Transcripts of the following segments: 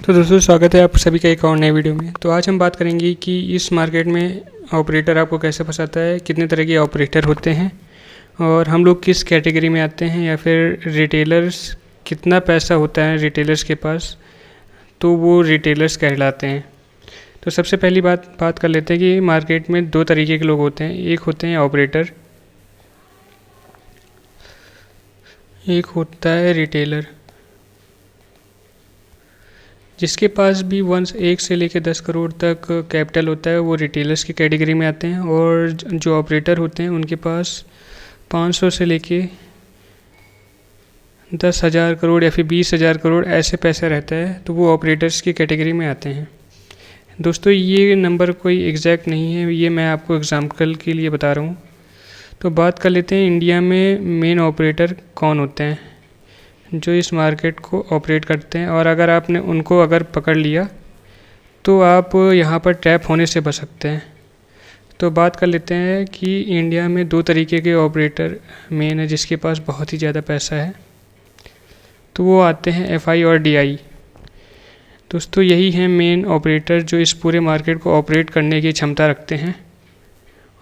तो दोस्तों स्वागत है आप सभी का एक और नए वीडियो में। तो आज हम बात करेंगे कि इस मार्केट में ऑपरेटर आपको कैसे फंसाता है, कितने तरह के ऑपरेटर होते हैं और हम लोग किस कैटेगरी में आते हैं, या फिर रिटेलर्स कितना पैसा होता है रिटेलर्स के पास तो वो रिटेलर्स कहलाते हैं। तो सबसे पहली बात कर लेते हैं कि मार्केट में दो तरीके के लोग होते हैं। एक होते हैं ऑपरेटर, एक होता है रिटेलर। जिसके पास भी एक से लेकर 10 करोड़ तक कैपिटल होता है वो रिटेलर्स की कैटेगरी में आते हैं, और जो ऑपरेटर होते हैं उनके पास 500 से लेके 10,000 करोड़ या फिर 20,000 करोड़ ऐसे पैसा रहता है तो वो ऑपरेटर्स की कैटेगरी में आते हैं। दोस्तों ये नंबर कोई एग्जैक्ट नहीं है, ये मैं आपको एग्जाम्पल के लिए बता रहा हूँ। तो बात कर लेते हैं इंडिया में मेन ऑपरेटर कौन होते हैं जो इस मार्केट को ऑपरेट करते हैं, और अगर आपने उनको अगर पकड़ लिया तो आप यहाँ पर ट्रैप होने से बच सकते हैं। तो बात कर लेते हैं कि इंडिया में दो तरीके के ऑपरेटर मेन है जिसके पास बहुत ही ज़्यादा पैसा है, तो वो आते हैं एफआई और डीआई। दोस्तों यही है मेन ऑपरेटर जो इस पूरे मार्केट को ऑपरेट करने की क्षमता रखते हैं,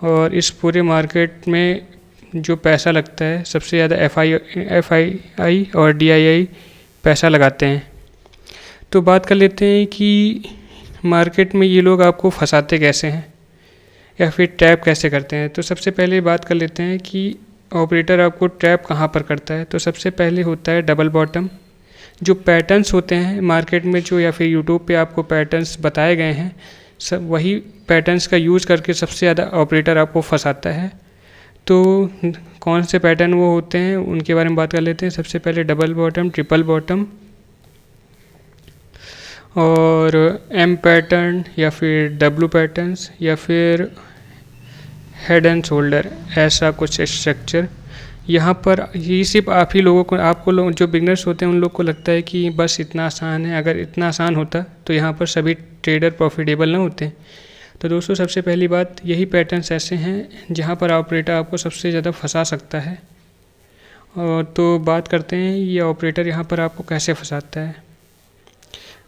और इस पूरे मार्केट में जो पैसा लगता है सबसे ज़्यादा एफआई और डीआई पैसा लगाते हैं। तो बात कर लेते हैं कि मार्केट में ये लोग आपको फंसाते कैसे हैं या फिर ट्रैप कैसे करते हैं। तो सबसे पहले बात कर लेते हैं कि ऑपरेटर आपको ट्रैप कहाँ पर करता है। तो सबसे पहले होता है डबल बॉटम। जो पैटर्न्स होते हैं मार्केट में जो या फिर यूट्यूब पे आपको पैटर्न्स बताए गए हैं, सब वही पैटर्न्स का यूज़ करके सबसे ज़्यादा ऑपरेटर आपको फंसाता है। तो कौन से पैटर्न वो होते हैं उनके बारे में बात कर लेते हैं। सबसे पहले डबल बॉटम, ट्रिपल बॉटम और एम पैटर्न या फिर डब्लू पैटर्न्स या फिर हेड एंड शोल्डर, ऐसा कुछ स्ट्रक्चर। यहाँ पर ये सिर्फ आप ही लोगों को, आपको लोग जो बिगनर्स होते हैं उन लोग को लगता है कि बस इतना आसान है। अगर इतना आसान होता तो यहाँ पर सभी ट्रेडर प्रॉफिटेबल ना होते। तो दोस्तों सबसे पहली बात, यही पैटर्न्स ऐसे हैं जहाँ पर ऑपरेटर आपको सबसे ज़्यादा फंसा सकता है। और तो बात करते हैं ये ऑपरेटर यहाँ पर आपको कैसे फंसाता है।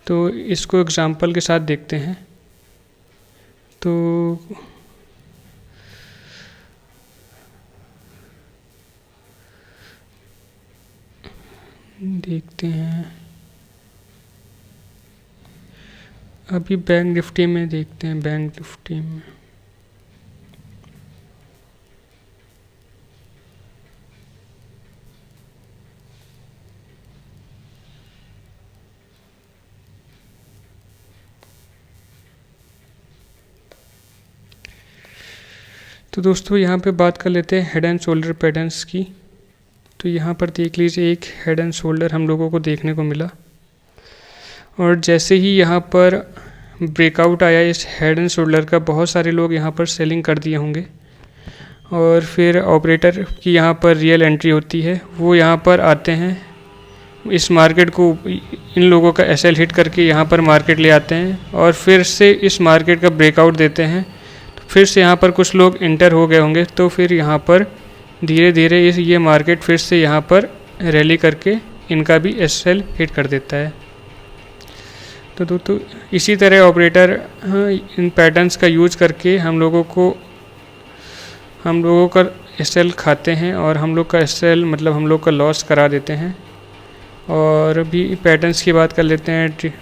तो इसको एग्जांपल के साथ देखते हैं। तो देखते हैं, अभी बैंक निफ्टी में देखते हैं। बैंक निफ्टी में तो दोस्तों यहाँ पे बात कर लेते हैं हेड एंड शोल्डर पैटर्न्स की। तो यहाँ पर देख लीजिए एक हेड एंड शोल्डर हम लोगों को देखने को मिला, और जैसे ही यहाँ पर ब्रेकआउट आया इस हेड एंड शोल्डर का, बहुत सारे लोग यहाँ पर सेलिंग कर दिए होंगे, और फिर ऑपरेटर की यहाँ पर रियल एंट्री होती है। वो यहाँ पर आते हैं, इस मार्केट को इन लोगों का एसएल हिट करके यहाँ पर मार्केट ले आते हैं, और फिर से इस मार्केट का ब्रेकआउट देते हैं। तो फिर से यहाँ पर कुछ लोग इंटर हो गए होंगे, तो फिर यहाँ पर धीरे धीरे ये मार्केट फिर से यहाँ पर रैली करके इनका भी एसएल हिट कर देता है। तो इसी तरह ऑपरेटर इन पैटर्न्स का यूज करके हम लोगों का एसएल खाते हैं, और हम लोग का एसएल मतलब हम लोग का लॉस करा देते हैं। और भी पैटर्न्स की बात कर लेते हैं,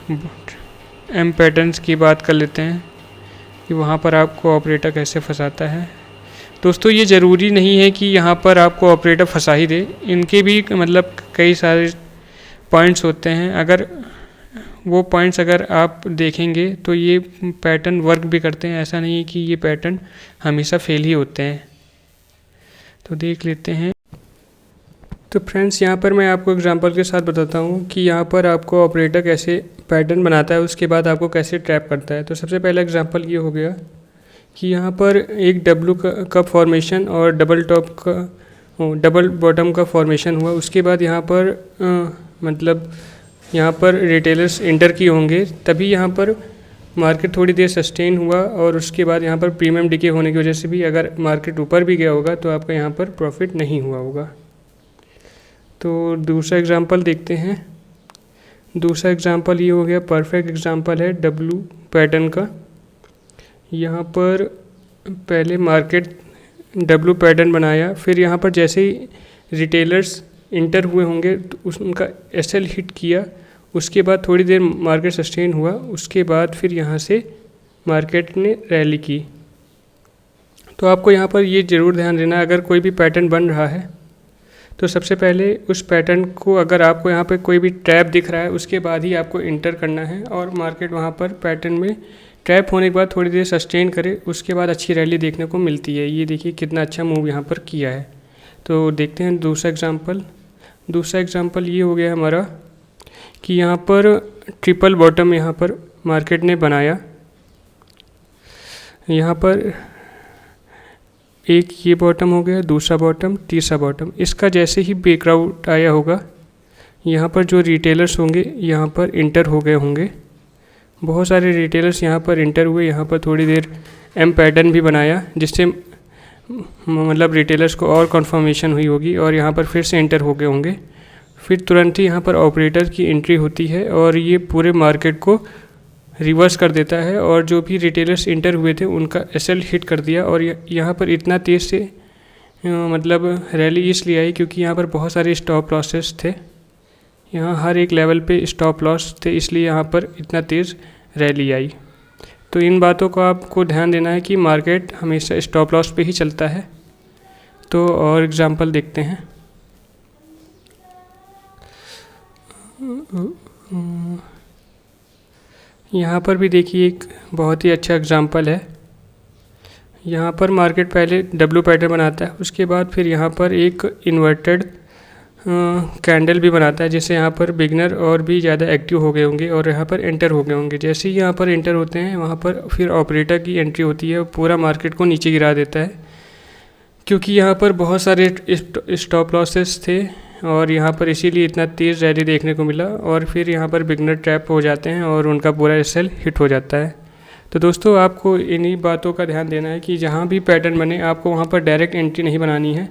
एम पैटर्न्स की बात कर लेते हैं कि वहाँ पर आपको ऑपरेटर कैसे फंसाता है। दोस्तों ये ज़रूरी नहीं है कि यहाँ पर आपको ऑपरेटर फंसा ही दे, इनके भी मतलब कई सारे पॉइंट्स होते हैं। अगर वो पॉइंट्स अगर आप देखेंगे तो ये पैटर्न वर्क भी करते हैं, ऐसा नहीं है कि ये पैटर्न हमेशा फेल ही होते हैं। तो देख लेते हैं। तो फ्रेंड्स यहाँ पर मैं आपको एग्जांपल के साथ बताता हूँ कि यहाँ पर आपको ऑपरेटर कैसे पैटर्न बनाता है, उसके बाद आपको कैसे ट्रैप करता है। तो सबसे पहला एग्जांपल ये हो गया कि यहाँ पर एक डब्लू का फॉर्मेशन और डबल बॉटम का फॉर्मेशन हुआ। उसके बाद यहाँ पर मतलब यहाँ पर रिटेलर्स इंटर किए होंगे, तभी यहाँ पर मार्केट थोड़ी देर सस्टेन हुआ, और उसके बाद यहाँ पर प्रीमियम डिके होने की वजह से भी अगर मार्केट ऊपर भी गया होगा तो आपका यहाँ पर प्रॉफिट नहीं हुआ होगा। तो दूसरा एग्जांपल देखते हैं। दूसरा एग्जांपल ये हो गया, परफेक्ट एग्जांपल है डब्लू पैटर्न का। यहाँ पर पहले मार्केट डब्लू पैटर्न बनाया, फिर यहाँ पर जैसे ही रिटेलर्स इंटर हुए होंगे तो उनका एसएल हिट किया, उसके बाद थोड़ी देर मार्केट सस्टेन हुआ, उसके बाद फिर यहाँ से मार्केट ने रैली की। तो आपको यहाँ पर ये ज़रूर ध्यान देना, अगर कोई भी पैटर्न बन रहा है तो सबसे पहले उस पैटर्न को, अगर आपको यहाँ पर कोई भी ट्रैप दिख रहा है उसके बाद ही आपको इंटर करना है, और मार्केट वहाँ पर पैटर्न में ट्रैप होने के बाद थोड़ी देर सस्टेन करे, उसके बाद अच्छी रैली देखने को मिलती है। ये देखिए कितना अच्छा मूव यहाँ पर किया है। तो देखते हैं दूसरा एग्जांपल। दूसरा एग्जांपल ये हो गया हमारा कि यहाँ पर ट्रिपल बॉटम यहाँ पर मार्केट ने बनाया। यहाँ पर एक ये बॉटम हो गया, दूसरा बॉटम, तीसरा बॉटम। इसका जैसे ही ब्रेकआउट आया होगा, यहाँ पर जो रिटेलर्स होंगे यहाँ पर इंटर हो गए होंगे, बहुत सारे रिटेलर्स यहाँ पर इंटर हुए। यहाँ पर थोड़ी देर एम पैटर्न भी बनाया, जिससे मतलब रिटेलर्स को और कंफर्मेशन हुई होगी, और यहाँ पर फिर से इंटर हो गए होंगे। फिर तुरंत ही यहाँ पर ऑपरेटर की एंट्री होती है और ये पूरे मार्केट को रिवर्स कर देता है, और जो भी रिटेलर्स इंटर हुए थे उनका एसएल हिट कर दिया। और यहाँ पर इतना तेज़ से मतलब रैली इसलिए आई क्योंकि यहाँ पर बहुत सारे स्टॉप लॉसेस थे, यहाँ हर एक लेवल पे स्टॉप लॉस थे, इसलिए यहाँ पर इतना तेज़ रैली आई। तो इन बातों को आपको ध्यान देना है कि मार्केट हमेशा स्टॉप लॉस पे ही चलता है। तो और एग्जांपल देखते हैं। यहाँ पर भी देखिए एक बहुत ही अच्छा एग्जांपल है। यहाँ पर मार्केट पहले डब्लू पैटर्न बनाता है, उसके बाद फिर यहाँ पर एक इन्वर्टेड कैंडल भी बनाता है, जिससे यहाँ पर बिगनर और भी ज़्यादा एक्टिव हो गए होंगे और यहाँ पर एंटर हो गए होंगे। जैसे ही यहाँ पर एंटर होते हैं वहाँ पर फिर ऑपरेटर की एंट्री होती है, पूरा मार्केट को नीचे गिरा देता है, क्योंकि यहाँ पर बहुत सारे स्टॉप लॉसेस थे और यहाँ पर इसीलिए इतना तेज़ रैली देखने को मिला। और फिर यहाँ पर बिगनर ट्रैप हो जाते हैं और उनका पूरा एसएल हिट हो जाता है। तो दोस्तों आपको इन्हीं बातों का ध्यान देना है कि जहाँ भी पैटर्न बने आपको वहाँ पर डायरेक्ट एंट्री नहीं बनानी है।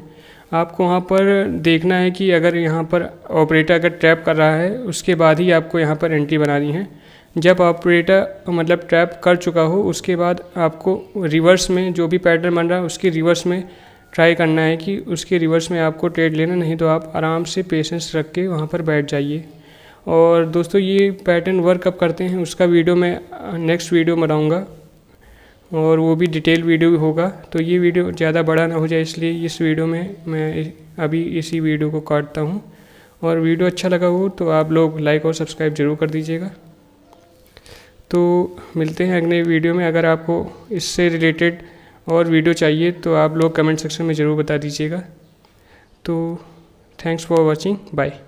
आपको वहाँ पर देखना है कि अगर यहाँ पर ऑपरेटर अगर ट्रैप कर रहा है उसके बाद ही आपको यहाँ पर एंट्री बनानी है। जब ऑपरेटर मतलब ट्रैप कर चुका हो उसके बाद आपको रिवर्स में जो भी पैटर्न बन रहा है उसके रिवर्स में ट्राई करना है कि उसके रिवर्स में आपको ट्रेड लेना, नहीं तो आप आराम से पेशेंस रख के वहाँ पर बैठ जाइए। और दोस्तों ये पैटर्न वर्क कब करते हैं उसका वीडियो मैं नेक्स्ट वीडियो बनाऊँगा, और वो भी डिटेल वीडियो होगा। तो ये वीडियो ज़्यादा बड़ा ना हो जाए, इसलिए इस वीडियो में मैं अभी इसी वीडियो को काटता हूँ। और वीडियो अच्छा लगा हो तो आप लोग लाइक और सब्सक्राइब ज़रूर कर दीजिएगा। तो मिलते हैं अगले वीडियो में। अगर आपको इससे रिलेटेड और वीडियो चाहिए तो आप लोग कमेंट सेक्शन में ज़रूर बता दीजिएगा। तो थैंक्स फॉर वॉचिंग, बाय।